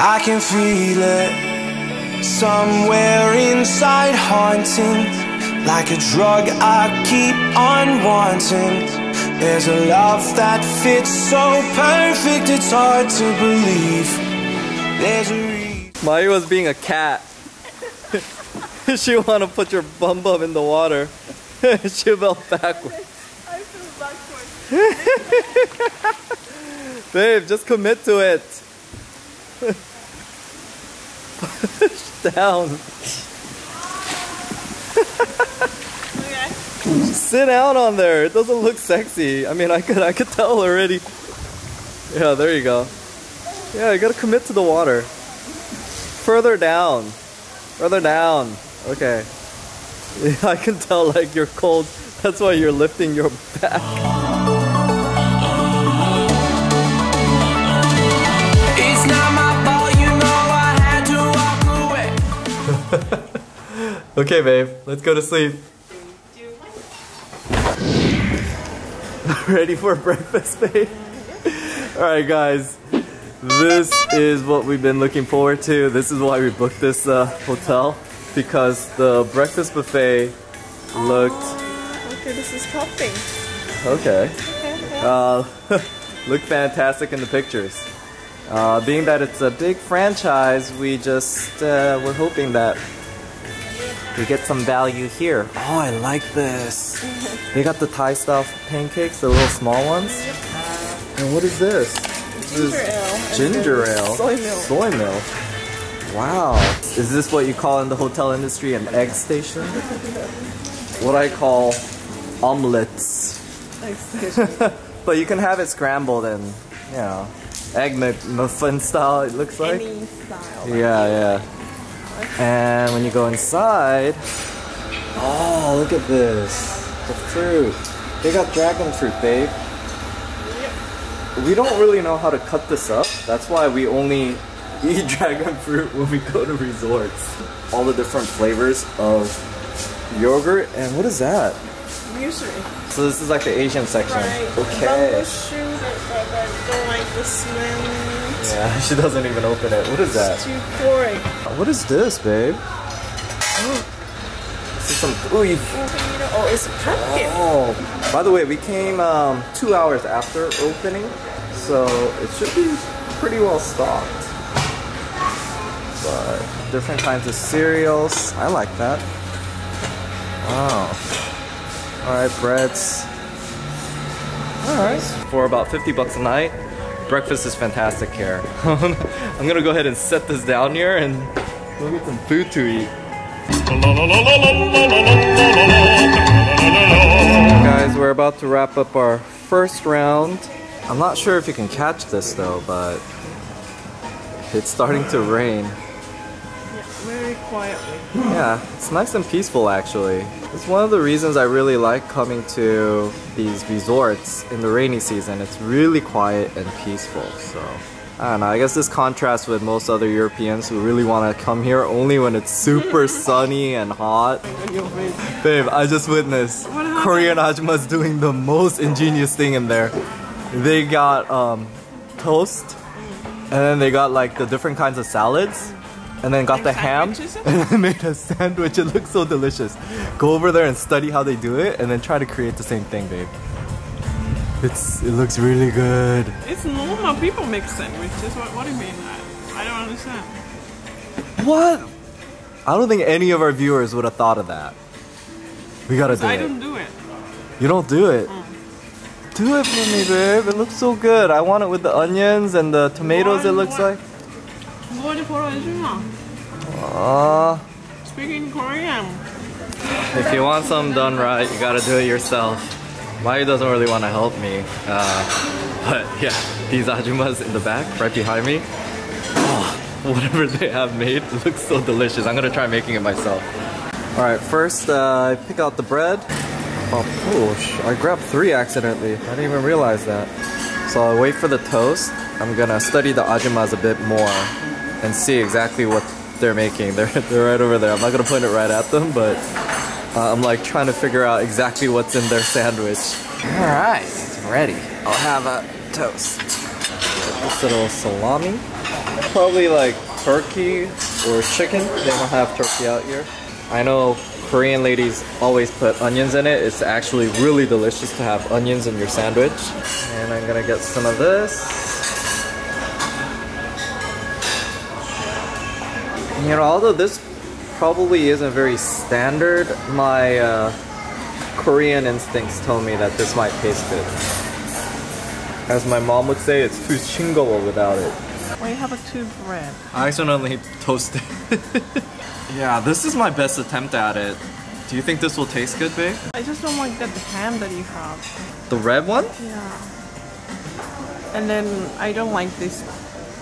I can feel it somewhere inside, haunting like a drug I keep on wanting. There's a love that fits so perfect, it's hard to believe. There's a reason. Maya was being a cat. She wanna put your bum bum in the water. She fell backwards. I fell backwards. Babe, just commit to it. Push down. Okay. Sit down on there. It doesn't look sexy. I mean, I could tell already. Yeah, there you go. Yeah, you gotta commit to the water. Further down. Further down. Okay. I can tell like you're cold. That's why you're lifting your back. It's not my fault, you know I had to walk away. Okay, babe. Let's go to sleep. Ready for breakfast, babe? Alright, guys. This is what we've been looking forward to. This is why we booked this hotel. Because the breakfast buffet looked... Okay, this is topping. Okay. Looked fantastic in the pictures. Being that it's a big franchise, we just we're hoping that we get some value here. Oh, I like this. They got the Thai style pancakes, the little small ones. And what is this? Ginger ale. Ginger ale. Soy milk. Soy milk. Wow. Is this what you call in the hotel industry an egg station? What I call omelets. But you can have it scrambled and, you know, egg muffin style, it looks like. Any style. Yeah. And when you go inside, oh, look at this. The fruit. They got dragon fruit, babe. Yep. We don't really know how to cut this up. That's why we only eat dragon fruit when we go to resorts. All the different flavors of yogurt. And what is that? Usually. So this is like the Asian section. Right. Okay. Bamboo shoot, but don't like the smell. Yeah, she doesn't even open it. What is that? It's too boring. What is this, babe? This is some... Ooh, Oh, it's a pumpkin. oh. By the way, we came 2 hours after opening, so it should be pretty well stocked. But different kinds of cereals. I like that. Wow. Alright, breads. Alright. For about 50 bucks a night, breakfast is fantastic here. I'm gonna go ahead and set this down here and go get some food to eat. Guys, we're about to wrap up our first round. I'm not sure if you can catch this though, but it's starting to rain. Yeah, very quietly. Yeah, it's nice and peaceful actually. It's one of the reasons I really like coming to these resorts in the rainy season. It's really quiet and peaceful, so I don't know, I guess this contrasts with most other Europeans who really want to come here only when it's super sunny and hot. Babe, I just witnessed Korean ajumas doing the most ingenious thing in there. They got toast, and then they got like the different kinds of salads, and then got Like the ham, sandwiches? and then made a sandwich. It looks so delicious. Go over there and study how they do it, and then try to create the same thing, babe. It looks really good. It's normal. People make sandwiches. What do you mean that? I don't understand. What? I don't think any of our viewers would have thought of that. We gotta do I it. don't do it. You don't do it? Do it for me, babe. It looks so good. I want it with the onions and the tomatoes, it looks like. Speaking Korean. If you want something done right, you gotta do it yourself. Maya doesn't really want to help me. But yeah, these ajumas in the back, right behind me. Oh, whatever they have made, it looks so delicious. I'm gonna try making it myself. Alright, first I pick out the bread. Oh, I grabbed 3 accidentally. I didn't even realize that. So I'll wait for the toast. I'm gonna study the ajumas a bit more and see exactly what they're making. They're right over there. I'm not gonna point it right at them, but I'm like trying to figure out exactly what's in their sandwich. Alright, it's ready. I'll have a toast. This little salami. probably like turkey or chicken. They don't have turkey out here. I know Korean ladies always put onions in it. It's actually really delicious to have onions in your sandwich. And I'm gonna get some of this. You know, although this probably isn't very standard, my Korean instincts tell me that this might taste good. As my mom would say, it's too 싱거워 without it. Why you have a two bread? I accidentally toasted. Yeah, this is my best attempt at it. Do you think this will taste good, babe? I just don't like that ham that you have. The red one? Yeah. And then I don't like this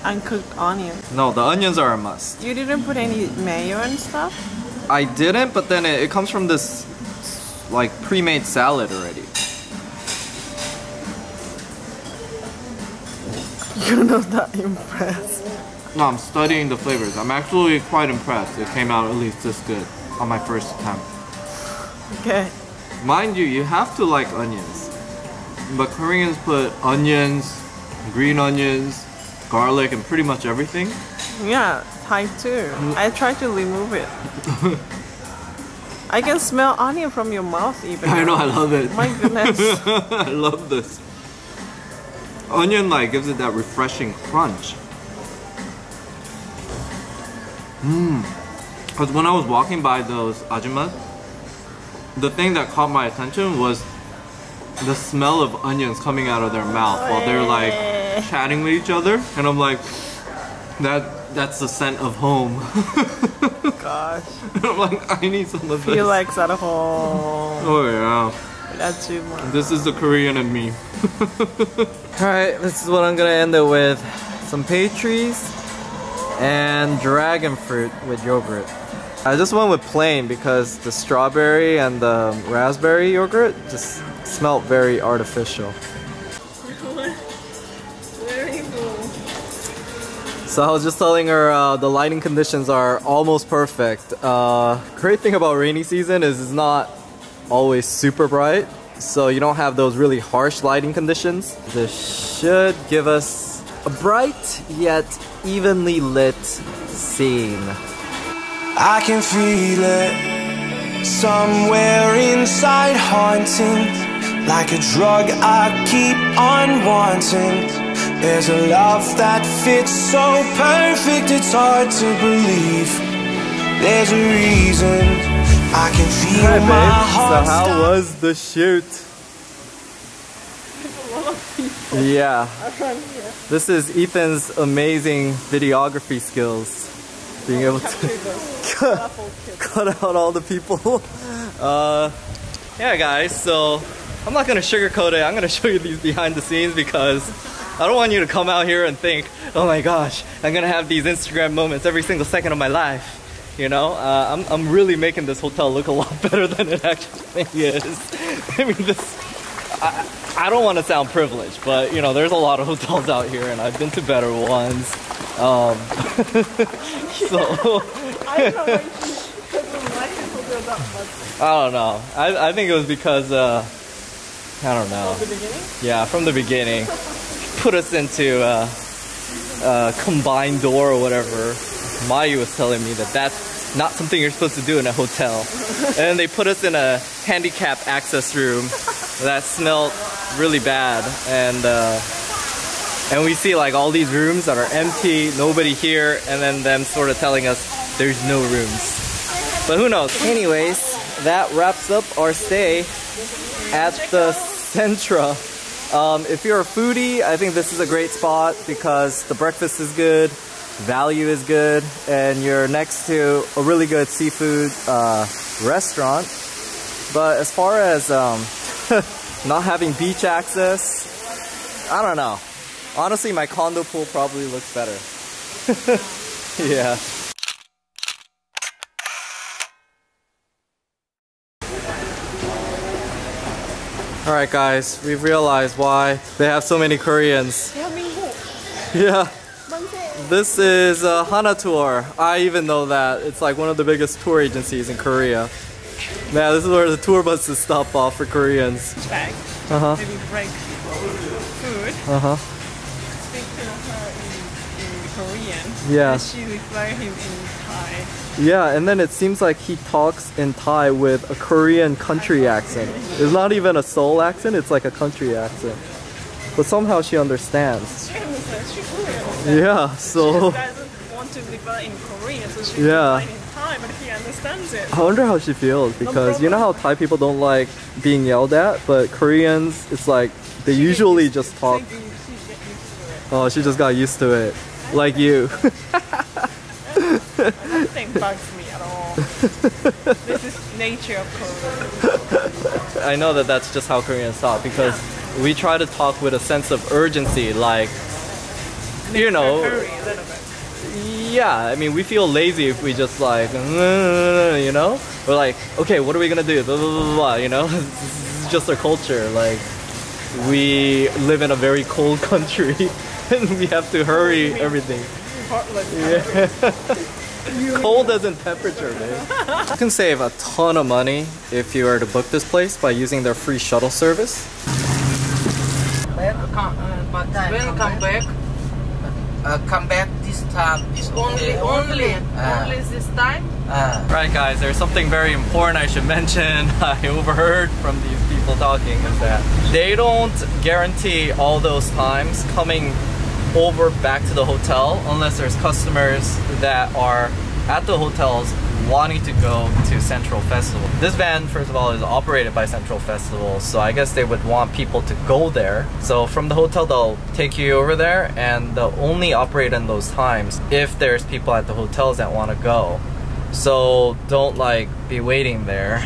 uncooked onion. No, the onions are a must. You didn't put any mayo and stuff? I didn't, but then it comes from this like pre-made salad already. You're not that impressed. No, I'm studying the flavors. I'm actually quite impressed. It came out at least this good on my first attempt. Okay. Mind you, you have to like onions. But Koreans put onions, green onions, garlic, and pretty much everything. Yeah, Thai too. I tried to remove it. I can smell onion from your mouth even. I know, I love it. My goodness. I love this. Onion like gives it that refreshing crunch. Because when I was walking by those ajumas, the thing that caught my attention was the smell of onions coming out of their mouth while they're like chatting with each other, and I'm like, that's the scent of home. Gosh. I'm like, I need some of this. Feel like at home. Oh yeah. That's too much. This is the Korean in me. Alright, this is what I'm gonna end it with. Some pastries and dragon fruit with yogurt. I just went with plain because the strawberry and the raspberry yogurt just smelled very artificial. Where you go? So I was just telling her the lighting conditions are almost perfect. Great thing about rainy season is it's not always super bright, so you don't have those really harsh lighting conditions. This should give us a bright yet evenly lit scene. I can feel it somewhere inside, haunting like a drug I keep on wanting. There's a love that fits so perfect, it's hard to believe. There's a reason I can feel my heart. So how was the shoot? Yeah. This is Ethan's amazing videography skills. Being able to cut out all the people. Yeah guys, so I'm not gonna sugarcoat it. I'm gonna show you these behind the scenes because I don't want you to come out here and think, oh my gosh, I'm gonna have these Instagram moments every single second of my life. You know, I'm really making this hotel look a lot better than it actually is. I mean, I don't want to sound privileged, but you know, there's a lot of hotels out here, and I've been to better ones. So I don't know because the lighting will go that much. I don't know. I think it was because I don't know. From the beginning? Yeah, from the beginning, put us into combined door or whatever. Mayu was telling me that that's not something you're supposed to do in a hotel. And then they put us in a handicap access room that smelled really bad, and we see like all these rooms that are empty, nobody here, and then them sort of telling us there's no rooms. But who knows? Anyways, that wraps up our stay at the Centra. If you're a foodie, I think this is a great spot because the breakfast is good, value is good, and you're next to a really good seafood restaurant. But as far as not having beach access, I don't know. Honestly, my condo pool probably looks better. Yeah. Alright guys, we've realized why they have so many Koreans. Yeah. This is Hana Tour. I even know that. It's like one of the biggest tour agencies in Korea. Man, this is where the tour buses stop off for Koreans. Bag. Maybe break food. Speak to her in Korean. Yeah. And she replied him in Thai. Yeah, and then it seems like he talks in Thai with a Korean country accent. It's not even a Seoul accent, it's like a country accent. But somehow she understands. She understands. She fully understands. Yeah, so She doesn't want to reply in Korean, so she Yeah. replied in Thai, but he understands it. I wonder how she feels because you know how Thai people don't like being yelled at, but Koreans, it's like they usually just talk. She get used to it. Oh, she just got used to it. Like you. Nothing bugs me at all. This is nature of Korea. I know that that's just how Koreans talk because we try to talk with a sense of urgency, like, you know. Hurry a little bit. Yeah, I mean, we feel lazy if we just like, you know? We're like, okay, what are we gonna do? Blah, blah, blah, blah, you know? This is just our culture. Like, we live in a very cold country and we have to hurry everything. Heartless. Yeah. Cold as in temperature, man. You can save a ton of money if you were to book this place by using their free shuttle service. But when come back? Come back this time is Only this time? Right, guys, there's something very important I should mention. I overheard from these people talking is that they don't guarantee all those times coming over back to the hotel unless there's customers that are at the hotels wanting to go to Central Festival. This van, first of all, is operated by Central Festival, so I guess they would want people to go there. So from the hotel, they'll take you over there, and they'll only operate in those times if there's people at the hotels that want to go. So don't like be waiting there.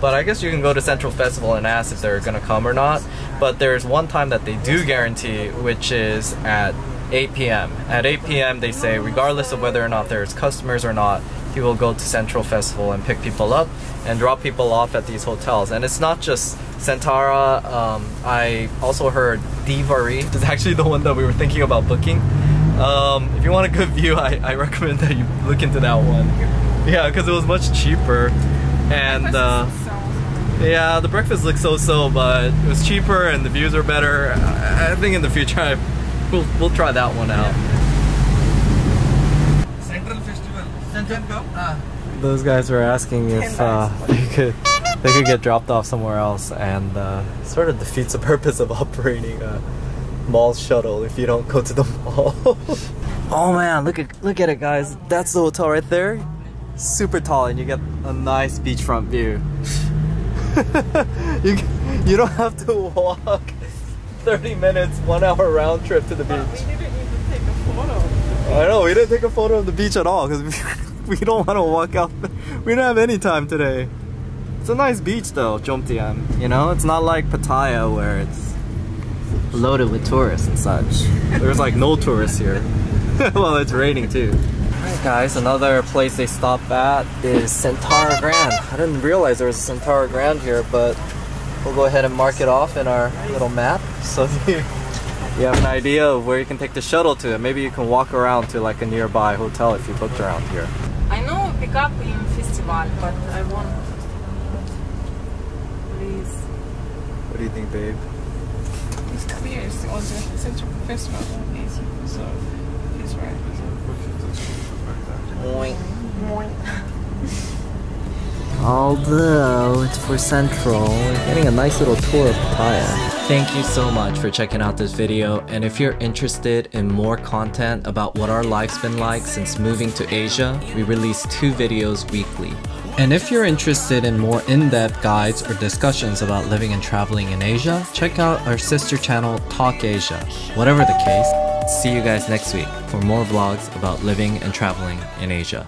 But I guess you can go to Central Festival and ask if they're gonna come or not. But there's one time that they do guarantee, which is at 8 p.m. At 8 p.m. they say, regardless of whether or not there's customers or not, he will go to Central Festival and pick people up and drop people off at these hotels. And it's not just Centara. I also heard Divari is actually the one that we were thinking about booking. If you want a good view, I recommend that you look into that one. Yeah, because it was much cheaper. And yeah, the breakfast looks so-so, but it was cheaper and the views are better. I think in the future we'll try that one out. Central Festival. Central. Those guys were asking if they could get dropped off somewhere else, and sort of defeats the purpose of operating a mall shuttle if you don't go to the mall. Oh man, look at it, guys. That's the hotel right there. Super tall, and you get a nice beachfront view. you don't have to walk 30 minutes, 1 hour round trip to the beach. We didn't even take a photo. I know, we didn't take a photo of the beach at all because we don't want to walk out. We don't have any time today. It's a nice beach though, Jomtien. You know, it's not like Pattaya where it's loaded with tourists and such. There's like no tourists here. Well, it's raining too. Alright guys, another place they stop at is Centara Grand. I didn't realize there was a Centara Grand here, but we'll go ahead and mark it off in our little map so you have an idea of where you can take the shuttle to. Maybe you can walk around to like a nearby hotel if you booked around here. I know pick up in festival, but I want. Please. What do you think, babe? It's clear, it's on the Central Festival. So he's right. Although it's for Central, we're getting a nice little tour of Pattaya. Thank you so much for checking out this video, and if you're interested in more content about what our life's been like since moving to Asia, we release 2 videos weekly. And if you're interested in more in-depth guides or discussions about living and traveling in Asia, check out our sister channel Talk Asia. Whatever the case, see you guys next week for more vlogs about living and traveling in Asia.